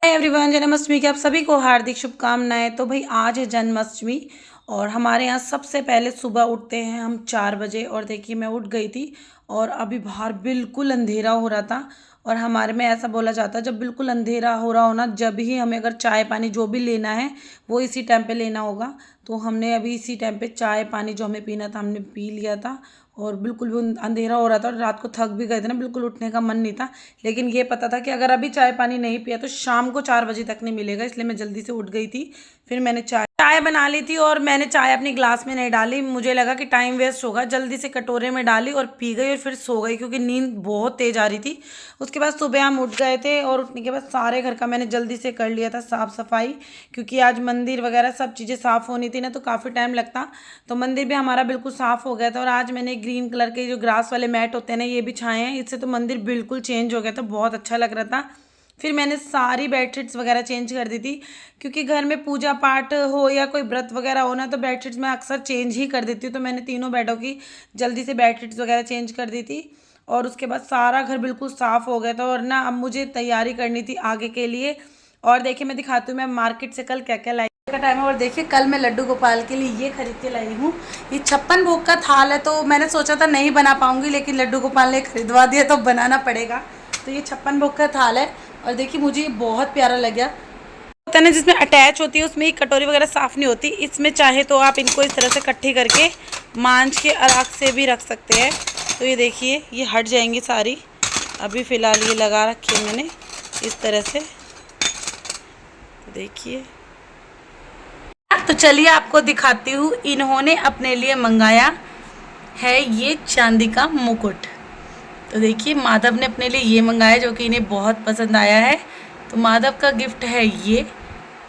Everyone, Janmashtami की आप सभी को हार्दिक शुभकामनाएं। तो भाई आज है जन्माष्टमी और हमारे यहाँ सबसे पहले सुबह उठते हैं हम 4 बजे। और देखिए मैं उठ गई थी और अभी बाहर बिल्कुल अंधेरा हो रहा था। और हमारे में ऐसा बोला जाता है जब बिल्कुल अंधेरा हो रहा हो ना, जब ही हमें अगर चाय पानी जो भी लेना है वो इसी टाइम पे लेना होगा। तो हमने अभी इसी टाइम पे चाय पानी जो हमें पीना था हमने पी लिया था। और बिल्कुल भी अंधेरा हो रहा था और रात को थक भी गए थे ना, बिल्कुल उठने का मन नहीं था। लेकिन ये पता था कि अगर अभी चाय पानी नहीं पिया तो शाम को 4 बजे तक नहीं मिलेगा, इसलिए मैं जल्दी से उठ गई थी। फिर मैंने चाय बना ली थी और मैंने चाय अपनी ग्लास में नहीं डाली, मुझे लगा कि टाइम वेस्ट होगा, जल्दी से कटोरे में डाली और पी गई और फिर सो गई क्योंकि नींद बहुत तेज आ रही थी। उसके बाद सुबह हम उठ गए थे और उठने के बाद सारे घर का मैंने जल्दी से कर लिया था साफ़ सफाई, क्योंकि आज मंदिर वगैरह सब चीज़ें साफ़ होनी थी ना, तो काफ़ी टाइम लगता। तो मंदिर भी हमारा बिल्कुल साफ़ हो गया था। और आज मैंने ग्रीन कलर के जो ग्रास वाले मैट होते हैं ना, ये बिछाए हैं, इससे तो मंदिर बिल्कुल चेंज हो गया था, बहुत अच्छा लग रहा था। फिर मैंने सारी बेडशीट्स वगैरह चेंज कर दी थी, क्योंकि घर में पूजा पाठ हो या कोई व्रत वगैरह हो ना, तो बेडशीट्स मैं अक्सर चेंज ही कर देती हूँ। तो मैंने तीनों बेडों की जल्दी से बेडशीट्स वगैरह चेंज कर दी थी। और उसके बाद सारा घर बिल्कुल साफ़ हो गया था। और ना अब मुझे तैयारी करनी थी आगे के लिए। और देखिए मैं दिखाती हूँ मैं मार्केट से कल क्या क्या लाई का टाइम है। और देखिए कल मैं लड्डू गोपाल के लिए ये खरीद के लाई हूँ। ये 56 भोग का थाल है, तो मैंने सोचा था नहीं बना पाऊंगी, लेकिन लड्डू गोपाल ने खरीदवा दिया तो बनाना पड़ेगा। तो ये 56 भोग का थाल है और देखिए मुझे ये बहुत प्यारा लग गया। होता है ना जिसमें अटैच होती है, उसमें कटोरी वगैरह साफ़ नहीं होती। इसमें चाहे तो आप इनको इस तरह से इकट्ठी करके मांझ के आराख से भी रख सकते हैं। तो ये देखिए ये हट जाएंगी सारी। अभी फ़िलहाल ये लगा रखी है मैंने इस तरह से, तो देखिए। तो चलिए आपको दिखाती हूँ, इन्होंने अपने लिए मंगाया है ये चांदी का मुकुट। तो देखिए माधव ने अपने लिए ये मंगाया जो कि इन्हें बहुत पसंद आया है। तो माधव का गिफ्ट है ये,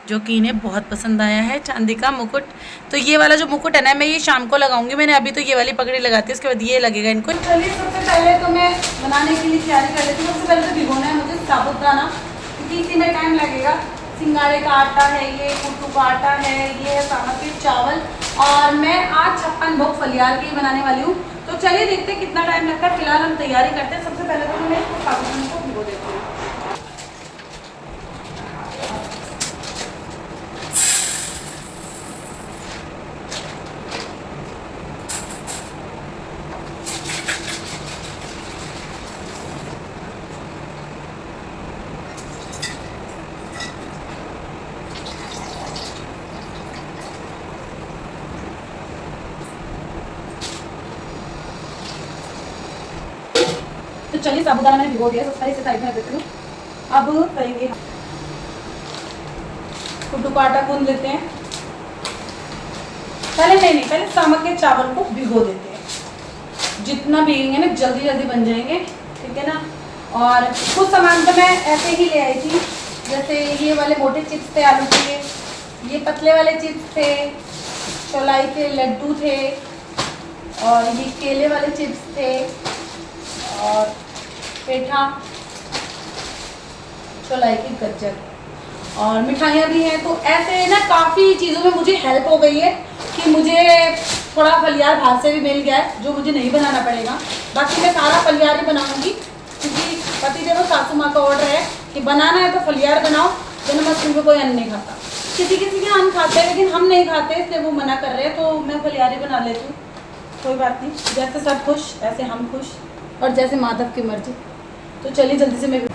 जो कि इन्हें बहुत पसंद आया है, चांदी का मुकुट। तो ये वाला जो मुकुट है ना, मैं ये शाम को लगाऊंगी। मैंने अभी तो ये वाली पगड़ी लगाती है, उसके बाद ये लगेगा इनको। चलिए सबसे पहले तो मैं बनाने के लिए तैयारी कर लेती हूँ। सबसे पहले तो भिगोना है मुझे साबुदाना, क्योंकि इसी में टाइम लगेगा। सिंगाड़े का आटा है, ये कुट्टू का आटा है, ये है सामग्री चावल। और मैं आज 56 भोग फलियार के ही बनाने वाली हूँ। तो चलिए देखते हैं कितना टाइम लगता है। फिलहाल हम तैयारी करते हैं। सबसे पहले तो मैं इसको साबुदाना को भिगो देती हूँ। तो चलिए साबुदाना मैंने भिगो दिया, सबसे इसे साइड में रख देती हूँ। अब करेंगे हम कुट्टू का आटा गूंद लेते हैं। पहले नहीं, पहले सामक के चावल को भिगो देते हैं। जितना भीगेंगे ना जल्दी जल्दी बन जाएंगे, ठीक है ना। और कुछ सामान तो मैं ऐसे ही ले आई थी, जैसे ये वाले मोटे चिप्स थे आलू के, ये पतले वाले चिप्स थे, चौलाई के लड्डू थे, और ये केले वाले चिप्स थे, और पेठा, चौलाई की गज्जर, और मिठाइयाँ भी हैं। तो ऐसे ना काफ़ी चीज़ों में मुझे हेल्प हो गई है कि मुझे थोड़ा फलियार बाहर से भी मिल गया है, जो मुझे नहीं बनाना पड़ेगा। बाकी मैं सारा फलियार ही बनाऊंगी, क्योंकि पतिदेव और सासू माँ का ऑर्डर है कि बनाना है तो फलियार बनाओ। जन्माष्टमी में कोई अन्न नहीं खाता, किसी किसी के अन्न खाते हैं लेकिन हम नहीं खाते, इसलिए वो मना कर रहे हैं। तो मैं फलियार ही बना लेती हूँ, कोई बात नहीं। जैसे सब खुश ऐसे हम खुश, और जैसे माधव की मर्जी। तो चलिए जल्दी से मैं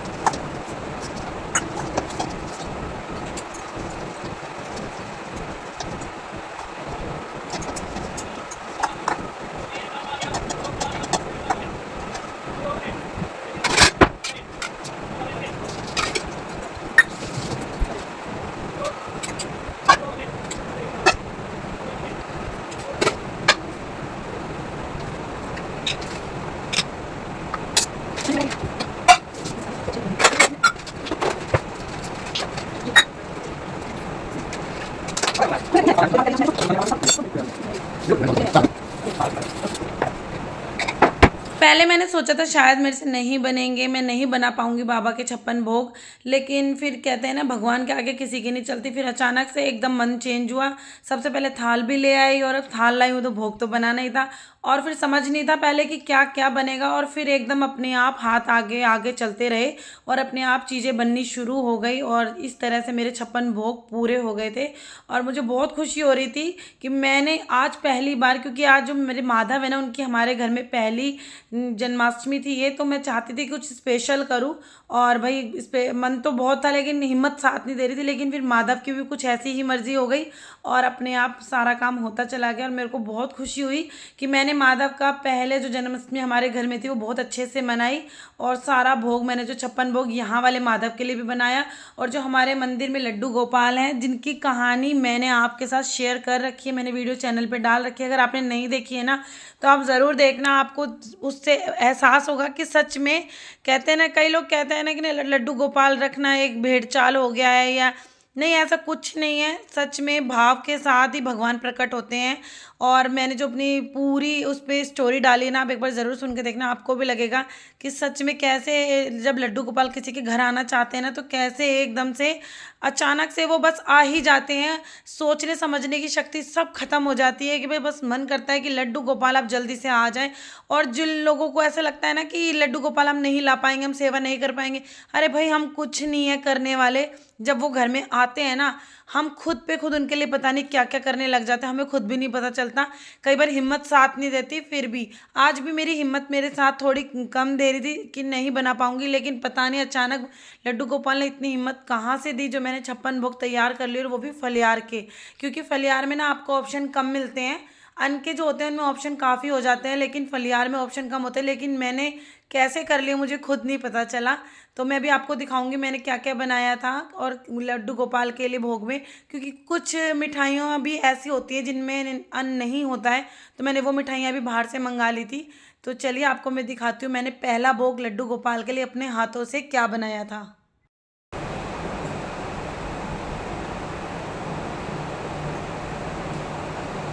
पहले मैंने सोचा था शायद मेरे से नहीं बनेंगे, मैं नहीं बना पाऊंगी बाबा के 56 भोग। लेकिन फिर कहते हैं ना भगवान के आगे किसी की नहीं चलती। फिर अचानक से एकदम मन चेंज हुआ। सबसे पहले थाल भी ले आई, और अब थाल लाई हूँ तो भोग तो बनाना ही था। और फिर समझ नहीं था पहले कि क्या क्या बनेगा, और फिर एकदम अपने आप हाथ आगे आगे चलते रहे और अपने आप चीज़ें बननी शुरू हो गई, और इस तरह से मेरे 56 भोग पूरे हो गए थे। और मुझे बहुत खुशी हो रही थी कि मैंने आज पहली बार, क्योंकि आज जो मेरे माधव है ना, उनकी हमारे घर में पहली जन्माष्टमी थी ये, तो मैं चाहती थी कुछ स्पेशल करूँ। और भाई इस पे मन तो बहुत था लेकिन हिम्मत साथ नहीं दे रही थी, लेकिन फिर माधव की भी कुछ ऐसी ही मर्जी हो गई और अपने आप सारा काम होता चला गया। और मेरे को बहुत खुशी हुई कि मैंने माधव का पहले जो जन्माष्टमी हमारे घर में थी वो बहुत अच्छे से मनाई, और सारा भोग मैंने जो 56 भोग यहाँ वाले माधव के लिए भी बनाया। और जो हमारे मंदिर में लड्डू गोपाल हैं, जिनकी कहानी मैंने आपके साथ शेयर कर रखी है, मैंने वीडियो चैनल पे डाल रखी है, अगर आपने नहीं देखी है ना तो आप ज़रूर देखना, आपको उससे एहसास होगा कि सच में कहते हैं ना, कई लोग कहते हैं ना कि लड्डू गोपाल रखना एक भेड़ चाल हो गया है, या नहीं, ऐसा कुछ नहीं है। सच में भाव के साथ ही भगवान प्रकट होते हैं। और मैंने जो अपनी पूरी उस पर स्टोरी डाली है ना, आप एक बार ज़रूर सुन के देखना, आपको भी लगेगा कि सच में कैसे जब लड्डू गोपाल किसी के घर आना चाहते हैं ना, तो कैसे एकदम से अचानक से वो बस आ ही जाते हैं। सोचने समझने की शक्ति सब खत्म हो जाती है कि भाई बस मन करता है कि लड्डू गोपाल आप जल्दी से आ जाएं। और जिन लोगों को ऐसा लगता है ना कि लड्डू गोपाल हम नहीं ला पाएंगे, हम सेवा नहीं कर पाएंगे, अरे भाई हम कुछ नहीं है करने वाले। जब वो घर में आते हैं ना, हम खुद पे खुद उनके लिए पता नहीं क्या क्या करने लग जाते हैं, हमें खुद भी नहीं पता चलता। कई बार हिम्मत साथ नहीं देती, फिर भी आज भी मेरी हिम्मत मेरे साथ थोड़ी कम दे रही थी कि नहीं बना पाऊंगी, लेकिन पता नहीं अचानक लड्डू गोपाल ने इतनी हिम्मत कहाँ से दी, जो मैंने 56 भोग तैयार कर लिए, और वो भी फलियार के। क्योंकि फलियार में ना आपको ऑप्शन कम मिलते हैं, अन्न के जो होते हैं उनमें ऑप्शन काफ़ी हो जाते हैं, लेकिन फलियार में ऑप्शन कम होते हैं। लेकिन मैंने कैसे कर लिया मुझे खुद नहीं पता चला। तो मैं भी आपको दिखाऊंगी मैंने क्या क्या बनाया था, और लड्डू गोपाल के लिए भोग में, क्योंकि कुछ मिठाइयाँ भी ऐसी होती हैं जिनमें अन्न नहीं होता है, तो मैंने वो मिठाइयाँ भी बाहर से मंगा ली थी। तो चलिए आपको मैं दिखाती हूँ मैंने पहला भोग लड्डू गोपाल के लिए अपने हाथों से क्या बनाया था।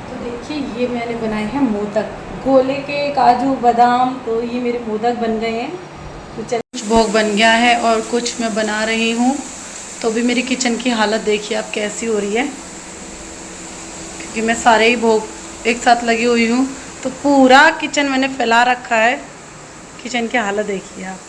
तो देखिए ये मैंने बनाए हैं मोदक, गोले के काजू बादाम, तो ये मेरे मोदक बन गए हैं। तो चलिए कुछ भोग बन गया है और कुछ मैं बना रही हूँ। तो भी मेरी किचन की हालत देखिए आप कैसी हो रही है, क्योंकि मैं सारे ही भोग एक साथ लगी हुई हूँ, तो पूरा किचन मैंने फैला रखा है। किचन की हालत देखिए आप।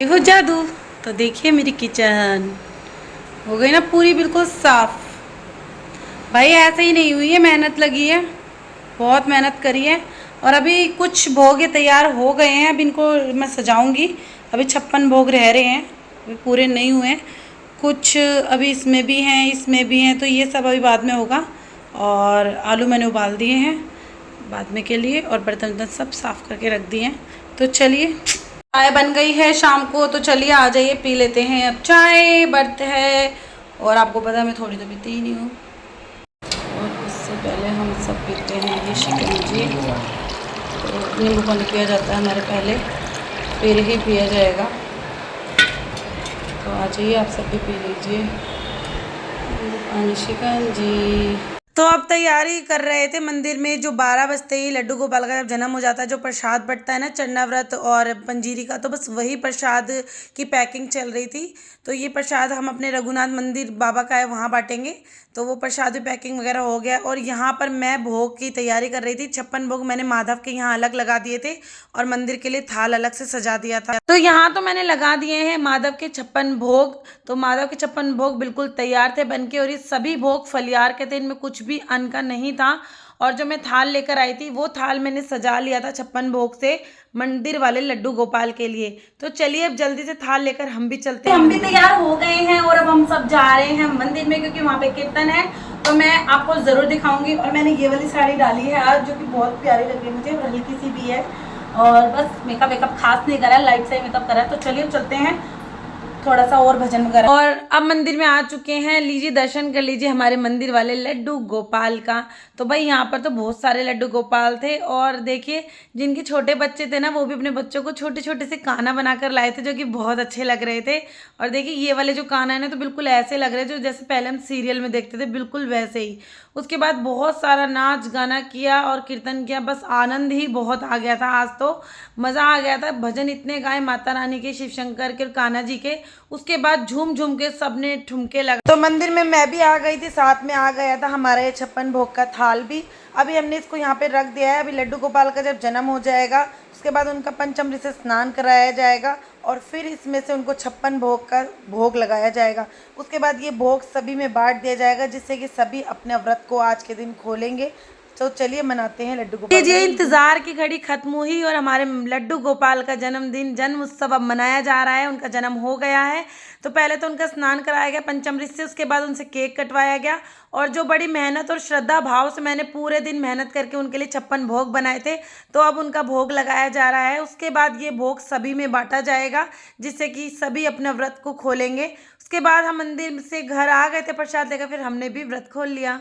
हो जादू। तो देखिए मेरी किचन हो गई ना पूरी बिल्कुल साफ। भाई ऐसे ही नहीं हुई है, मेहनत लगी है, बहुत मेहनत करी है। और अभी कुछ भोग ये तैयार हो गए हैं, अब इनको मैं सजाऊंगी। अभी 56 भोग रह रहे हैं, अभी पूरे नहीं हुए हैं। कुछ अभी इसमें भी हैं, इसमें भी हैं, तो ये सब अभी बाद में होगा। और आलू मैंने उबाल दिए हैं बाद में के लिए, और बर्तन वर्तन सब साफ़ करके रख दिए हैं। तो चलिए चाय बन गई है शाम को, तो चलिए आ जाइए पी लेते हैं अब चाय। बर्थ है, और आपको पता है मैं थोड़ी तो पीती ही नहीं हूँ। और इससे पहले हम सब पीते हैं ये शिकंजी, तो नींबू पानी पिया जाता है हमारे पहले, फिर ही पिया जाएगा। तो आ जाइए आप सब भी पी लीजिए नींबू पानी शिकंजी। तो अब तैयारी कर रहे थे मंदिर में, जो 12 बजते ही लड्डू गोपाल का जब जन्म हो जाता है, जो प्रसाद बंटता है ना चन्ना व्रत और पंजीरी का, तो बस वही प्रसाद की पैकिंग चल रही थी। तो ये प्रसाद हम अपने रघुनाथ मंदिर बाबा का है वहाँ बांटेंगे, तो वो प्रसाद भी पैकिंग वगैरह हो गया। और यहाँ पर मैं भोग की तैयारी कर रही थी। 56 भोग मैंने माधव के यहाँ अलग लगा दिए थे, और मंदिर के लिए थाल अलग से सजा दिया था। तो यहाँ तो मैंने लगा दिए हैं माधव के 56 भोग। तो माधव के 56 भोग बिल्कुल तैयार थे बन के, और ये सभी भोग फलियार के थे, इनमें कुछ भी अन्न का नहीं था। और जो मैं थाल लेकर आई थी वो थाल मैंने सजा लिया था 56 भोग से मंदिर वाले लड्डू गोपाल के लिए। तो चलिए अब जल्दी से थाल लेकर हम भी चलते हैं। हम भी तैयार हो गए हैं और अब हम सब जा रहे हैं मंदिर में, क्योंकि वहाँ पे कीर्तन है। तो मैं आपको जरूर दिखाऊंगी। और मैंने ये वाली साड़ी डाली है आज, जो कि बहुत प्यारी लग रही है मुझे, और हल्की सी भी है, और बस मेकअप खास नहीं करा है, लाइट से ही मेकअप करा है। तो चलिए चलते हैं, थोड़ा सा और भजन वगैरह। और अब मंदिर में आ चुके हैं, लीजिए दर्शन कर लीजिए हमारे मंदिर वाले लड्डू गोपाल का। तो भाई यहाँ पर तो बहुत सारे लड्डू गोपाल थे, और देखिए जिनके छोटे बच्चे थे ना, वो भी अपने बच्चों को छोटे छोटे से काना बनाकर लाए थे, जो कि बहुत अच्छे लग रहे थे। और देखिए ये वाले जो काना है ना, तो बिल्कुल ऐसे लग रहे हैं जो जैसे पहले हम सीरियल में देखते थे, बिल्कुल वैसे ही। उसके बाद बहुत सारा नाच गाना किया और कीर्तन किया, बस आनंद ही बहुत आ गया था। आज तो मज़ा आ गया था, भजन इतने गाए माता रानी के, शिव शंकर के और कान्हा जी के। उसके बाद झूम झूम के सबने ठुमके लगा। तो मंदिर में मैं भी आ गई थी, साथ में आ गया था हमारा ये 56 भोग का थाल भी। अभी हमने इसको यहाँ पे रख दिया है। अभी लड्डू गोपाल का जब जन्म हो जाएगा, उसके बाद उनका पंचामृत से स्नान कराया जाएगा, और फिर इसमें से उनको 56 भोग का भोग लगाया जाएगा। उसके बाद ये भोग सभी में बांट दिया जाएगा, जिससे कि सभी अपने व्रत को आज के दिन खोलेंगे। तो चलिए मनाते हैं लड्डू गोपाल। ये इंतजार की घड़ी खत्म हुई और हमारे लड्डू गोपाल का जन्मदिन, जन्म उत्सव अब मनाया जा रहा है। उनका जन्म हो गया है, तो पहले तो उनका स्नान कराया गया पंचामृत से, उसके बाद उनसे केक कटवाया गया। और जो बड़ी मेहनत और श्रद्धा भाव से मैंने पूरे दिन मेहनत करके उनके लिए 56 भोग बनाए थे, तो अब उनका भोग लगाया जा रहा है। उसके बाद ये भोग सभी में बांटा जाएगा, जिससे कि सभी अपने व्रत को खोलेंगे। उसके बाद हम मंदिर से घर आ गए थे प्रसाद लेकर, फिर हमने भी व्रत खोल लिया।